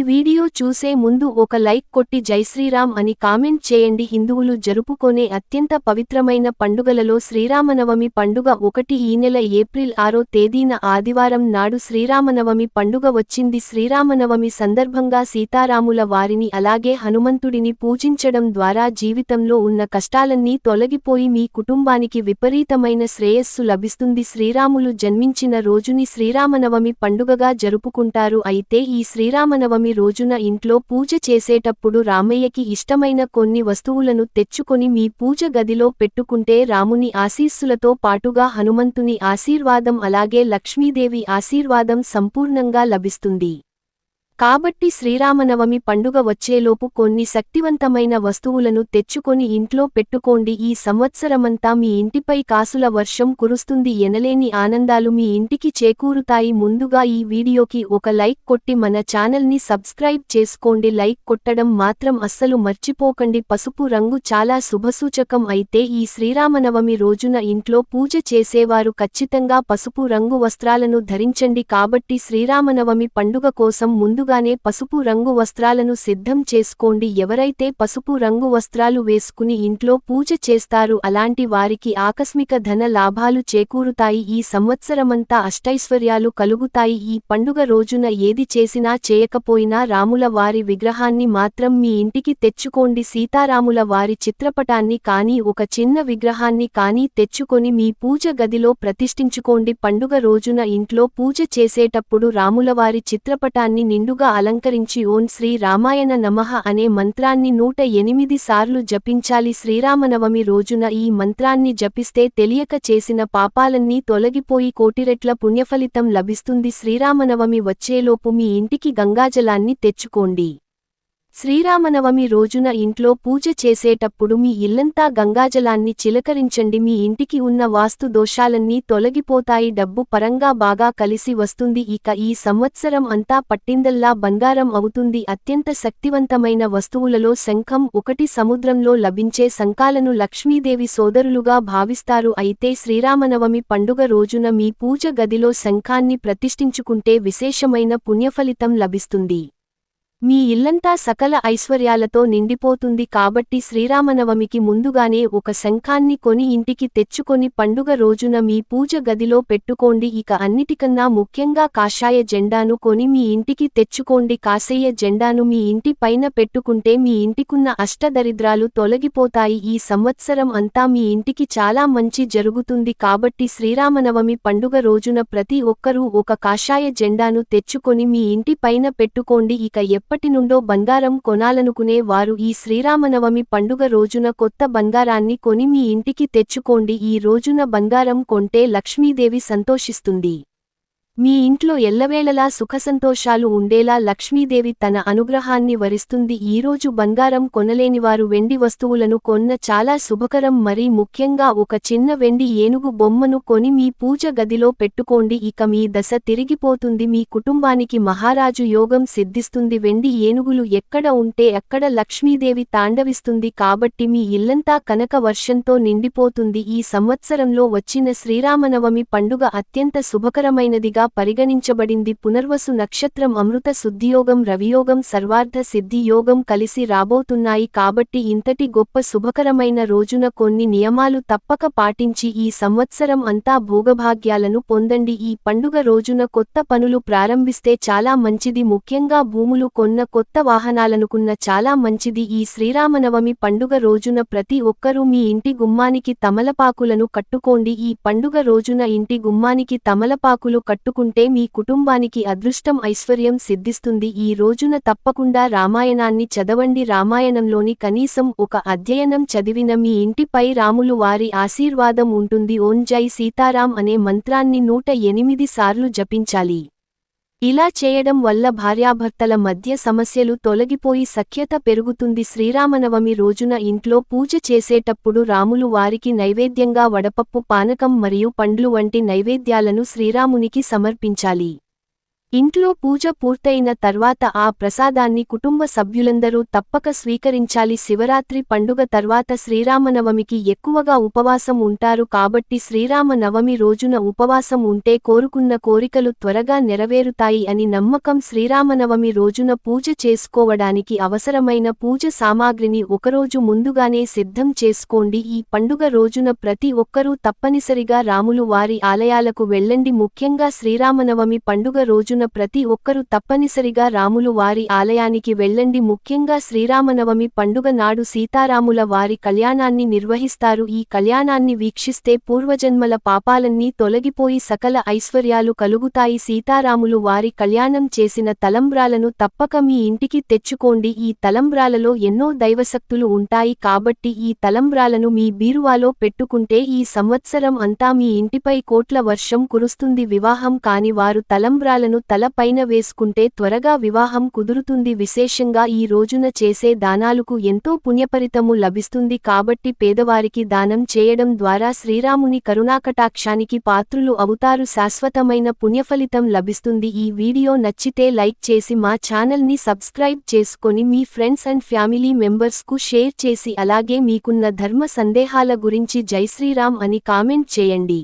Video చూసే ముందు ఒక లైక్ కొట్టి జై శ్రీరామ్ అని కామెంట్ చేయండి. హిందువులు జరుపుకొనే అత్యంత పవిత్రమైన పండుగలలో శ్రీరామనవమి పండుగ ఒకటి. ఈ నెల ఏప్రిల్ 6వ తేదీన ఆదివారం నాడు శ్రీరామనవమి పండుగ వచ్చింది. శ్రీరామనవమి సందర్భంగా సీతారాముల వారిని అలాగే హనుమంతుడిని పూజించడం ద్వారా జీవితంలో ఉన్న కష్టాలన్నీ తొలగిపోయి మీ కుటుంబానికి విపరీతమైన శ్రేయస్సు లభిస్తుంది. శ్రీరాములు జన్మించిన రోజుని శ్రీరామనవమి పండుగగా జరుపుకుంటారు. అయితే ఈ శ్రీరామనవమి రోజున ఇంట్లో పూజ చేసేటప్పుడు రామయ్యకి ఇష్టమైన కొన్ని వస్తువులను తెచ్చుకొని మీ పూజ గదిలో పెట్టుకుంటే రాముని ఆశీస్సులతో పాటుగా హనుమంతుని ఆశీర్వాదం అలాగే లక్ష్మీదేవి ఆశీర్వాదం సంపూర్ణంగా లభిస్తుంది. కాబట్టి శ్రీరామనవమి పండుగ వచ్చేలోపు కొన్ని శక్తివంతమైన వస్తువులను తెచ్చుకొని ఇంట్లో పెట్టుకోండి. ఈ సంవత్సరమంతా మీ ఇంటిపై కాసుల వర్షం కురుస్తుంది. ఎనలేని ఆనందాలు మీ ఇంటికి చేకూరుతాయి. ముందుగా ఈ వీడియోకి ఒక లైక్ కొట్టి మన ఛానల్ని సబ్స్క్రైబ్ చేసుకోండి. లైక్ కొట్టడం మాత్రం అస్సలు మర్చిపోకండి. పసుపు రంగు చాలా శుభసూచకం. అయితే ఈ శ్రీరామనవమి రోజున ఇంట్లో పూజ చేసేవారు ఖచ్చితంగా పసుపు రంగు వస్త్రాలను ధరించండి. కాబట్టి శ్రీరామనవమి పండుగ కోసం ముందుగానే పసుపు రంగు వస్త్రాలను సిద్ధం చేసుకోండి. ఎవరైతే పసుపు రంగు వస్త్రాలు వేసుకుని ఇంట్లో పూజ చేస్తారు అలాంటి వారికి ఆకస్మిక ధన లాభాలు చేకూరుతాయి. ఈ సంవత్సరమంతా అష్టైశ్వర్యాలు కలుగుతాయి. ఈ పండుగ రోజున ఏది చేసినా చేయకపోయినా రాముల వారి విగ్రహాన్ని మాత్రం మీ ఇంటికి తెచ్చుకోండి. సీతారాముల వారి చిత్రపటాన్ని కానీ ఒక చిన్న విగ్రహాన్ని కానీ తెచ్చుకొని మీ పూజ గదిలో ప్రతిష్ఠించుకోండి. పండుగ రోజున ఇంట్లో పూజ చేసేటప్పుడు రాములవారి చిత్రపటాన్ని నిండుగా అలంకరించి ఓం శ్రీ రామాయణ నమః అనే మంత్రాన్ని 108 సార్లు జపించాలి. శ్రీరామనవమి రోజున ఈ మంత్రాన్ని జపిస్తే తెలియక చేసిన పాపాలన్నీ తొలగిపోయి కోటిరెట్ల పుణ్యఫలితం లభిస్తుంది. శ్రీరామనవమి వచ్చేలోపు మీ ఇంటికి గంగాజలాన్ని తెచ్చుకోండి. శ్రీరామనవమి రోజున ఇంట్లో పూజ చేసేటప్పుడు మీ ఇల్లంతా గంగాజలాన్ని చిలకరించండి. మీ ఇంటికి ఉన్న వాస్తు దోషాలన్నీ తొలగిపోతాయి. డబ్బు పరంగా బాగా కలిసి వస్తుంది. ఇక ఈ సంవత్సరం అంతా పట్టిందల్లా బంగారం అవుతుంది. అత్యంత శక్తివంతమైన వస్తువులలో శంఖం ఒకటి. సముద్రంలో లభించే శంఖాలను లక్ష్మీదేవి సోదరులుగా భావిస్తారు. అయితే శ్రీరామనవమి పండుగ రోజున మీ పూజ గదిలో శంఖాన్ని ప్రతిష్ఠించుకుంటే విశేషమైన పుణ్యఫలితం లభిస్తుంది. మీ ఇల్లంతా సకల ఐశ్వర్యాలతో నిండిపోతుంది. కాబట్టి శ్రీరామనవమికి ముందుగానే ఒక శంఖాన్ని కొని ఇంటికి తెచ్చుకొని పండుగ రోజున మీ పూజ గదిలో పెట్టుకోండి. ఇక అన్నిటికన్నా ముఖ్యంగా కాషాయ జెండాను కొని మీ ఇంటికి తెచ్చుకోండి. కాషాయ జెండాను మీ ఇంటి పైన పెట్టుకుంటే మీ ఇంటికున్న అష్టదరిద్రాలు తొలగిపోతాయి. ఈ సంవత్సరం అంతా మీ ఇంటికి చాలా మంచి జరుగుతుంది. కాబట్టి శ్రీరామనవమి పండుగ రోజున ప్రతి ఒక్కరూ ఒక కాషాయ జెండాను తెచ్చుకొని మీ ఇంటి పైన పెట్టుకోండి. ఇక ఎప్పటి నుండో బంగారం కొనాలనుకునే వారు ఈ శ్రీరామనవమి పండుగ రోజున కొత్త బంగారాన్ని కొని మీ ఇంటికి తెచ్చుకోండి. ఈ రోజున బంగారం కొంటే లక్ష్మీదేవి సంతోషిస్తుంది. మీ ఇంట్లో ఎల్లవేళలా సుఖసంతోషాలు ఉండేలా లక్ష్మీదేవి తన అనుగ్రహాన్ని వరిస్తుంది. ఈరోజు బంగారం కొనలేనివారు వెండి వస్తువులను కొన్న చాలా శుభకరం. మరీ ముఖ్యంగా ఒక చిన్న వెండి ఏనుగు బొమ్మను కొని మీ పూజ గదిలో పెట్టుకోండి. ఇక మీ దశ తిరిగిపోతుంది. మీ కుటుంబానికి మహారాజు యోగం సిద్ధిస్తుంది. వెండి ఏనుగులు ఎక్కడ ఉంటే అక్కడ లక్ష్మీదేవి తాండవిస్తుంది. కాబట్టి మీ ఇల్లంతా కనక వర్షంతో నిండిపోతుంది. ఈ సంవత్సరంలో వచ్చిన శ్రీరామనవమి పండుగ అత్యంత శుభకరమైనదిగా పరిగణించబడింది. పునర్వసు నక్షత్రం, అమృత శుద్ధియోగం, రవియోగం, సర్వార్థ సిద్ధి యోగం కలిసి రాబోతున్నాయి. కాబట్టి ఇంతటి గొప్ప శుభకరమైన రోజున కొన్ని నియమాలు తప్పక పాటించి ఈ సంవత్సరం అంతా భోగభాగ్యాలను పొందండి. ఈ పండుగ రోజున కొత్త పనులు ప్రారంభిస్తే చాలా మంచిది. ముఖ్యంగా భూములు కొన్న, కొత్త వాహనాలనుకున్న చాలా మంచిది. ఈ శ్రీరామనవమి పండుగ రోజున ప్రతి ఒక్కరూ మీ ఇంటి గుమ్మానికి తమలపాకులను కట్టుకోండి. ఈ పండుగ రోజున ఇంటి గుమ్మానికి తమలపాకులు కట్టుకుంటే మీ కుటుంబానికి అదృష్టం, ఐశ్వర్యం సిద్ధిస్తుంది. ఈ రోజున తప్పకుండా రామాయణాన్ని చదవండి. రామాయణంలోని కనీసం ఒక అధ్యాయం చదివిన మీ ఇంటిపై రాములు వారి ఆశీర్వాదం ఉంటుంది. ఓం జై సీతారాం అనే మంత్రాన్ని 108 సార్లు జపించాలి. ఇలా చేయడం వల్ల భార్యాభర్తల మధ్య సమస్యలు తొలగిపోయి సఖ్యత పెరుగుతుంది. శ్రీరామనవమి రోజున ఇంట్లో పూజ చేసేటప్పుడు రాములు వారికి నైవేద్యంగా వడపప్పు, పానకం మరియు పండ్లు వంటి నైవేద్యాలను శ్రీరామునికి సమర్పించాలి. ఇంట్లో పూజ పూర్తయిన తర్వాత ఆ ప్రసాదాన్ని కుటుంబ సభ్యులందరూ తప్పక స్వీకరించాలి. శివరాత్రి పండుగ తర్వాత శ్రీరామనవమికి ఎక్కువగా ఉపవాసం ఉంటారు కాబట్టి శ్రీరామ నవమి రోజున ఉపవాసం ఉంటే కోరుకున్న కోరికలు త్వరగా నెరవేరుతాయి అని నమ్మకం. శ్రీరామనవమి రోజున పూజ చేసుకోవడానికి అవసరమైన పూజ సామాగ్రిని ఒకరోజు ముందుగానే సిద్ధం చేసుకోండి. ఈ పండుగ రోజున ప్రతి ఒక్కరూ తప్పనిసరిగా రాములు వారి ఆలయాలకు వెళ్ళండి. ముఖ్యంగా శ్రీరామనవమి పండుగ రోజున ప్రతి ఒక్కరూ తప్పనిసరిగా రాములు వారి ఆలయానికి వెళ్ళండి. ముఖ్యంగా శ్రీరామనవమి పండుగ నాడు సీతారాముల వారి కళ్యాణాన్ని నిర్వహిస్తారు. ఈ కళ్యాణాన్ని వీక్షిస్తే పూర్వజన్మల పాపాలన్నీ తొలగిపోయి సకల ఐశ్వర్యాలు కలుగుతాయి. సీతారాములు వారి కళ్యాణం చేసిన తలంబ్రాలను తప్పక మీ ఇంటికి తెచ్చుకోండి. ఈ తలంబ్రాలలో ఎన్నో దైవశక్తులు ఉంటాయి కాబట్టి ఈ తలంబ్రాలను మీ బీరువాలో పెట్టుకుంటే ఈ సంవత్సరం అంతా మీ ఇంటిపై కోట్ల వర్షం కురుస్తుంది. వివాహం కాని వారు తలంబ్రాలను తల పైన వేసుకుంటే త్వరగా వివాహం కుదురుతుంది. విశేషంగా ఈ రోజున చేసే దానాలకు ఎంతో పుణ్యఫలితము లభిస్తుంది కాబట్టి పేదవారికి దానం చేయడం ద్వారా శ్రీరాముని కరుణాకటాక్షానికి పాత్రులు అవుతారు. శాశ్వతమైన పుణ్యఫలితం లభిస్తుంది. ఈ వీడియో నచ్చితే లైక్ చేసి మా ఛానల్ని సబ్స్క్రైబ్ చేసుకొని మీ ఫ్రెండ్స్ అండ్ ఫ్యామిలీ మెంబర్స్కు షేర్ చేసి అలాగే మీకున్న ధర్మ సందేహాల గురించి జై శ్రీరామ్ అని కామెంట్ చేయండి.